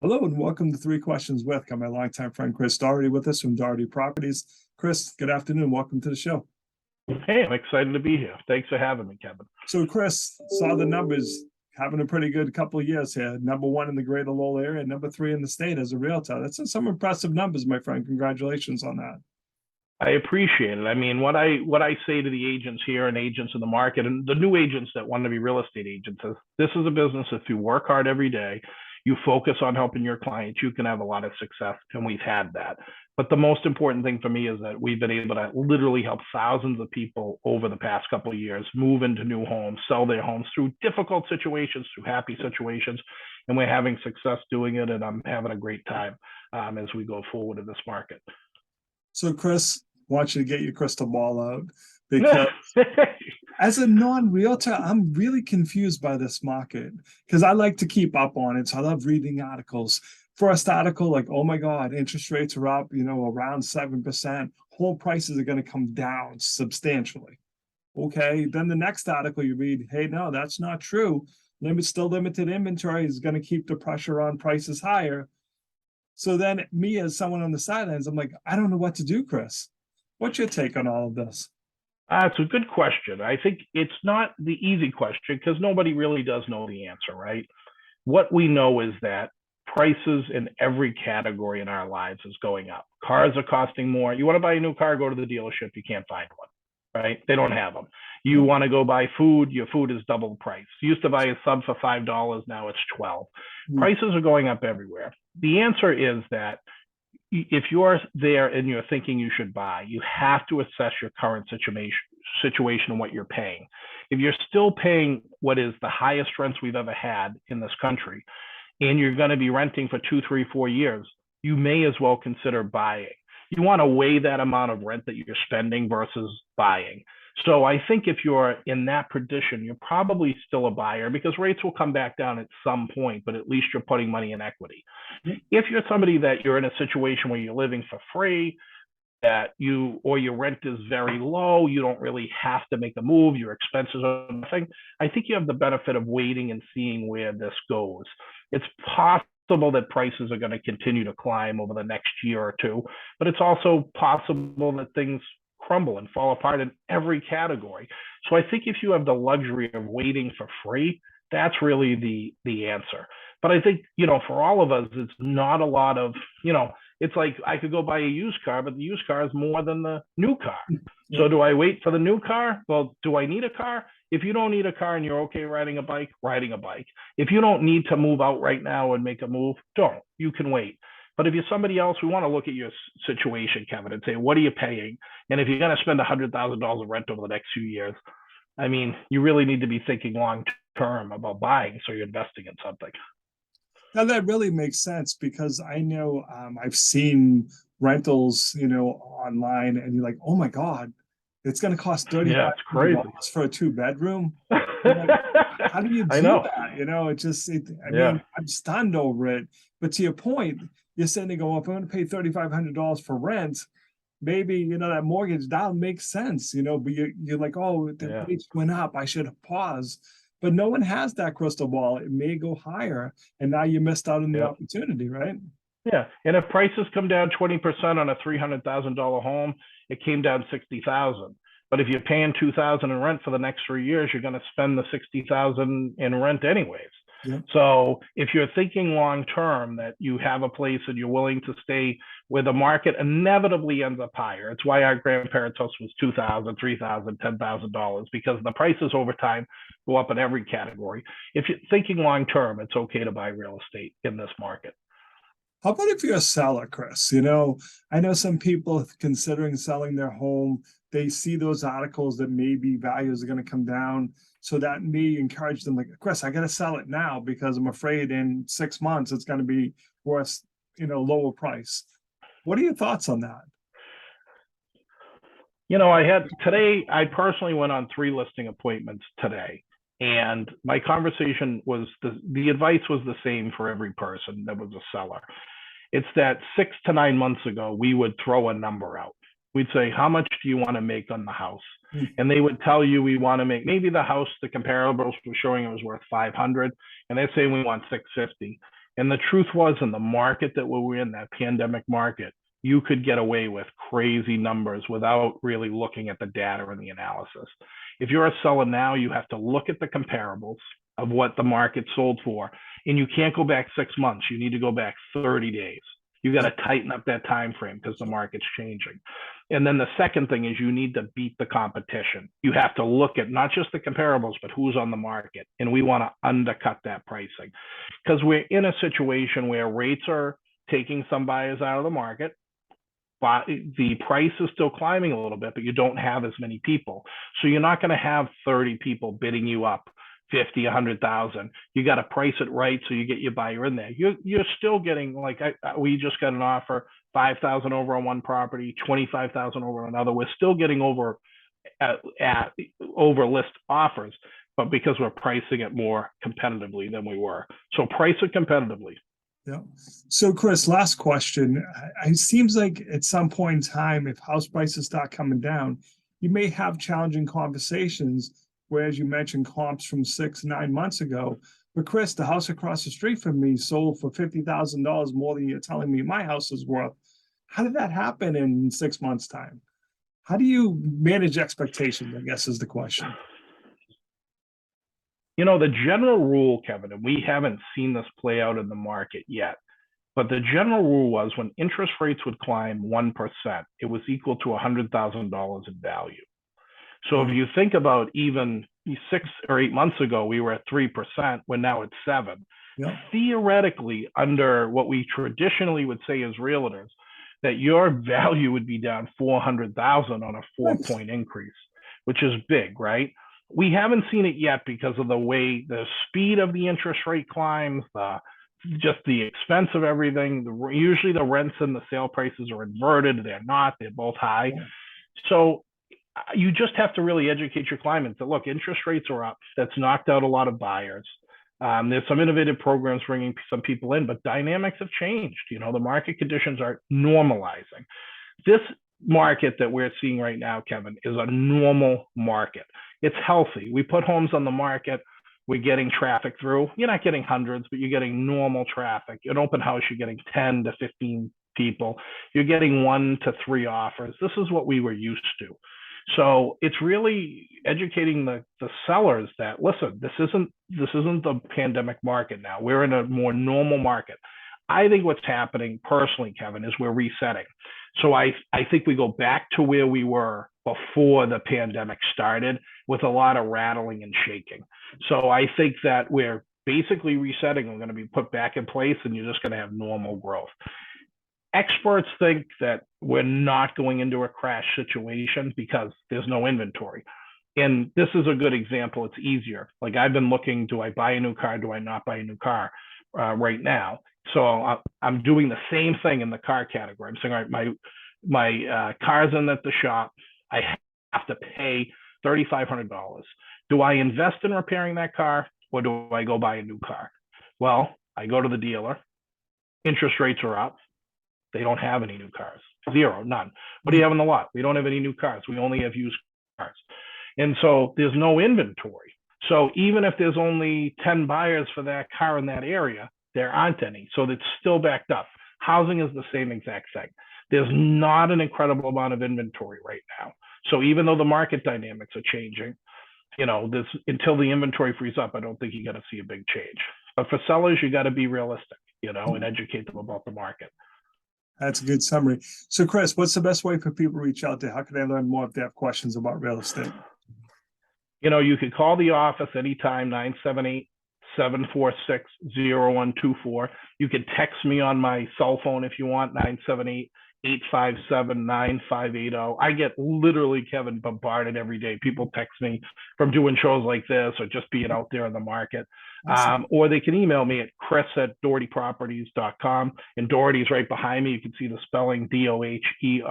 Hello and welcome to Three Questions with. Got my longtime friend Chris Doherty with us from Doherty Properties. Chris, good afternoon. Welcome to the show. Hey, I'm excited to be here. Thanks for having me, Kevin. So, Chris, saw the numbers, having a pretty good couple of years here. Number one in the greater Lowell area, number three in the state as a realtor. That's some impressive numbers, my friend. Congratulations on that. I appreciate it. I mean, what I say to the agents here and agents in the market and the new agents that want to be real estate agents is this is a business. If you work hard every day, you focus on helping your clients, you can have a lot of success, and we've had that. But the most important thing for me is that we've been able to literally help thousands of people over the past couple of years move into new homes, sell their homes through difficult situations, through happy situations, and we're having success doing it, and I'm having a great time as we go forward in this market. So, Chris, I want you to get your crystal ball out because as a non-realtor, I'm really confused by this market because I like to keep up on it. So I love reading articles. First article, like, oh my God, interest rates are up, around 7%. Home prices are going to come down substantially. Okay. Then the next article you read, hey, no, that's not true. Still limited inventory is going to keep the pressure on prices higher. So then me as someone on the sidelines, I'm like, I don't know what to do, Chris. What's your take on all of this? It's a good question. I think it's not the easy question because nobody really does know the answer, right? What we know is that prices in every category in our lives is going up. Cars are costing more. You want to buy a new car, go to the dealership, you can't find one, right? They don't have them. You want to go buy food, your food is double the price. You used to buy a sub for $5, now it's $12. Prices are going up everywhere. The answer is that if you're there and you're thinking you should buy, you have to assess your current situation and what you're paying. If you're still paying what is the highest rents we've ever had in this country, and you're going to be renting for 2, 3, 4 years, you may as well consider buying. You want to weigh that amount of rent that you're spending versus buying. So I think if you're in that position, you're probably still a buyer because rates will come back down at some point, but at least you're putting money in equity. If you're somebody that you're in a situation where you're living for free, that your rent is very low, you don't really have to make a move, your expenses are nothing, I think you have the benefit of waiting and seeing where this goes. It's possible that prices are going to continue to climb over the next year or two, but it's also possible that things crumble and fall apart in every category. So I think if you have the luxury of waiting for free, that's really the answer. But I think, for all of us, it's not a lot of, it's like I could go buy a used car, but the used car is more than the new car. So do I wait for the new car? Well, do I need a car? If you don't need a car and you're okay riding a bike. If you don't need to move out right now and make a move, don't. You can wait. But if you're somebody else, we want to look at your situation, Kevin, and say, what are you paying? And if you're going to spend $100,000 of rent over the next few years, I mean, you really need to be thinking long term about buying, so you're investing in something. Now that really makes sense because I know I've seen rentals, online, and you're like, oh my God, it's going to cost $35 for a 2-bedroom. Like, how do you do that? I mean, I'm stunned over it. But to your point, you're saying to go, if I'm going to pay $3,500 for rent, maybe, that mortgage down makes sense, but you're like, oh, the rates went up, I should pause. But no one has that crystal ball. It may go higher, and now you missed out on the opportunity, right? Yeah, and if prices come down 20% on a $300,000 home, it came down $60,000. But if you're paying $2,000 in rent for the next 3 years, you're going to spend the $60,000 in rent anyways. Yeah. So if you're thinking long term that you have a place and you're willing to stay where the market inevitably ends up higher, it's why our grandparents' house was $2,000, $3,000, $10,000 because the prices over time go up in every category. If you're thinking long term, it's okay to buy real estate in this market. How about if you're a seller, Chris? I know some people considering selling their home, they see those articles that maybe values are going to come down. So that may encourage them, like, Chris, I got to sell it now because I'm afraid in 6 months it's going to be worth, lower price. What are your thoughts on that? I personally went on 3 listing appointments today. And my conversation was, the advice was the same for every person that was a seller. It's that 6 to 9 months ago, we would throw a number out. We'd say, how much do you want to make on the house? And they would tell you, we want to make, maybe the house, the comparables were showing it was worth 500, and they're saying we want 650. And the truth was, in the market that we were in, that pandemic market, you could get away with crazy numbers without really looking at the data and the analysis. If you're a seller now, you have to look at the comparables of what the market sold for, and you can't go back 6 months. You need to go back 30 days. You got to tighten up that time frame because the market's changing. And then the second thing is you need to beat the competition. You have to look at not just the comparables, but who's on the market. And we want to undercut that pricing because we're in a situation where rates are taking some buyers out of the market. But the price is still climbing a little bit, but you don't have as many people. So you're not going to have 30 people bidding you up 50, 100,000. You got to price it right so you get your buyer in there. You're still getting, like, we just got an offer, 5,000 over on one property, 25,000 over on another. We're still getting over list offers, but because we're pricing it more competitively than we were. So price it competitively. Yeah. So Chris, last question. It seems like at some point in time, if house prices start coming down, you may have challenging conversations, whereas you mentioned comps from 6-9 months ago. But Chris, the house across the street from me sold for $50,000 more than you're telling me my house is worth. How did that happen in 6 months' time? How do you manage expectations, I guess, is the question. You know, the general rule, Kevin, and we haven't seen this play out in the market yet, but the general rule was when interest rates would climb 1%, it was equal to $100,000 in value. So if you think about even 6 or 8 months ago, we were at 3%, we're now at 7%. Yeah. Theoretically, under what we traditionally would say as realtors, that your value would be down $400,000 on a 4-point increase, which is big, right? We haven't seen it yet because of the way the speed of the interest rate climbs, just the expense of everything. Usually the rents and the sale prices are inverted. They're not. They're both high. Yeah. So you just have to really educate your clients that, look, interest rates are up. That's knocked out a lot of buyers. There's some innovative programs bringing some people in, but dynamics have changed. You know, the market conditions are normalizing. This market that we're seeing right now, Kevin, is a normal market. It's healthy. We put homes on the market. We're getting traffic through. You're not getting hundreds, but you're getting normal traffic. An open house, you're getting 10 to 15 people. You're getting 1 to 3 offers. This is what we were used to. So it's really educating the sellers that, listen, this isn't the pandemic market now. We're in a more normal market. I think what's happening personally, Kevin, is we're resetting. So I think we go back to where we were before the pandemic started with a lot of rattling and shaking. So I think that we're basically resetting. We're going to be put back in place and you're just going to have normal growth. Experts think that we're not going into a crash situation because there's no inventory. And this is a good example. It's easier. Like I've been looking, do I buy a new car? Do I not buy a new car right now? So I'm doing the same thing in the car category. I'm saying, all right, my car's in at the shop. I have to pay $3,500. Do I invest in repairing that car or do I go buy a new car? Well, I go to the dealer. Interest rates are up. They don't have any new cars. Zero, none. What do you have in the lot? We don't have any new cars. We only have used cars. And so there's no inventory. So even if there's only 10 buyers for that car in that area, there aren't any. So it's still backed up. Housing is the same exact thing. There's not an incredible amount of inventory right now. So even though the market dynamics are changing, you know, until the inventory frees up, I don't think you're going to see a big change. But for sellers, you got to be realistic, you know, and educate them about the market. That's a good summary. So Chris, what's the best way for people to reach out there? How can they learn more if they have questions about real estate? You know, you could call the office anytime, 978-746-0124. You can text me on my cell phone if you want, 978-857-9580. I get literally, Kevin, bombarded every day. People text me from doing shows like this or just being out there in the market. Or they can email me at chris@dohertyproperties.com. And Doherty's right behind me. You can see the spelling Doherty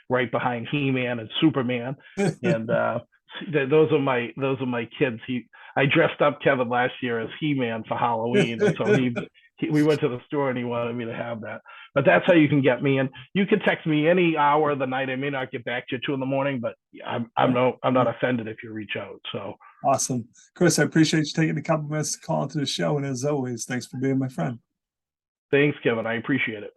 right behind He-Man and Superman. And those are my kids. I dressed up Kevin last year as He-Man for Halloween, and so we went to the store and he wanted me to have that. But that's how you can get me. And you can text me any hour of the night. I may not get back to you 2 a.m, but I'm not offended if you reach out. So awesome. Chris, I appreciate you taking a couple minutes to call into the show. And as always, thanks for being my friend. thanks, Kevin. I appreciate it.